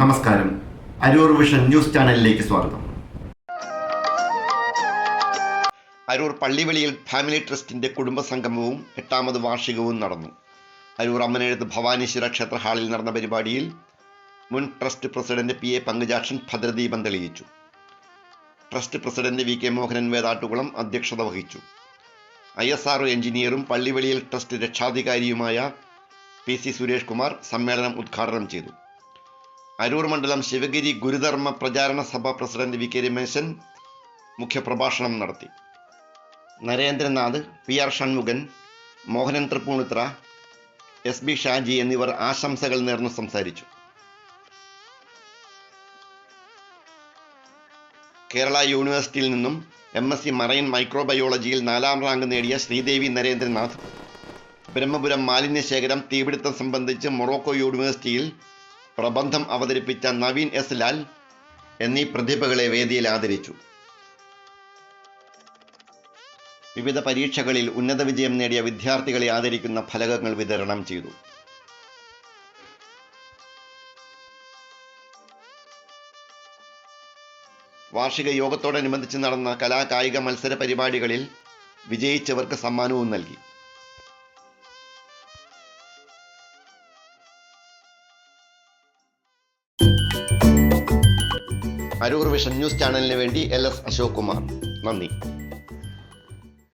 നമസ്കാരം. Aroor vision news ചാനലിലേക്ക് സ്വാഗതം. അരൂർ പള്ളിവെളിയിൽ ഫാമിലി ട്രസ്റ്റിന്റെ കുടുംബസംഗമവും 8ാമത് വാർഷികവും നടന്നു. അരൂർ അമ്മനെഴുത്ത് ഭവാനീശ്വര ക്ഷേത്ര ഹാളിൽ നടന്ന പരിപാടിയിൽ മുൻ ട്രസ്റ്റ് പ്രസിഡന്റ് PA പങ്കജാക്ഷൻ ഭദ്രദീപം തെളിയിച്ചു. Trust president VK Mohanan Vedattukulam അധ്യക്ഷത വഹിച്ചു. ISRO എഞ്ചിനീയറും പള്ളിവെളിയിൽ ട്രസ്റ്റ് രക്ഷാധികാരിയുമായ PC സുരേഷ് കുമാർ സമ്മേളനം ഉദ്ഘാടനം ചെയ്തു. അരൂർ മണ്ഡലം ശിവഗിരി ഗുരുധർമ്മ പ്രചാരണ സഭ പ്രസിഡന്റ് VK രമേശൻ മുഖ്യപ്രഭാഷണം നടത്തി. നരേന്ദ്രനാഥ്, PR ഷൺമുഖൻ, മോഹനൻ തൃപ്പൂണിത്ര, SB ഷാജി എന്നിവർ ആശംസകൾ നേർന്നു സംസാരിച്ചു. കേരള യൂണിവേഴ്സിറ്റിയിൽ നിന്നും MSc മറൈൻ മൈക്രോബയോളജിയിൽ 4ാം റാങ്ക് നേടിയ ശ്രീദേവി നരേന്ദ്രനാഥ്, ബ്രഹ്മപുരം മാലിന്യശേഖരം തീപിടുത്തം സംബന്ധിച്ച് മൊറോക്കോ യൂണിവേഴ്സിറ്റിയിൽ പ്രബന്ധം അവതരിപ്പിച്ച നവീൻ S. ലാൽ എന്നീ പ്രതിഭകളെ വേദിയിൽ ആദരിച്ചു. വിവിധ പരീക്ഷകളിൽ ഉന്നത വിജയം നേടിയ വിദ്യാർത്ഥികളെ ആദരിക്കുന്ന ഫലകങ്ങൾ വിതരണം ചെയ്തു. വാർഷിക യോഗത്തോടനുബന്ധിച്ച് നടന്ന കലാകായിക മത്സര പരിപാടികളിൽ വിജയിച്ചവർക്ക് സമ്മാനവും നൽകി. അരൂർ വിഷൻ ന്യൂസ് ചാനലിന് വേണ്ടി LS അശോക് കുമാർ. നന്ദി.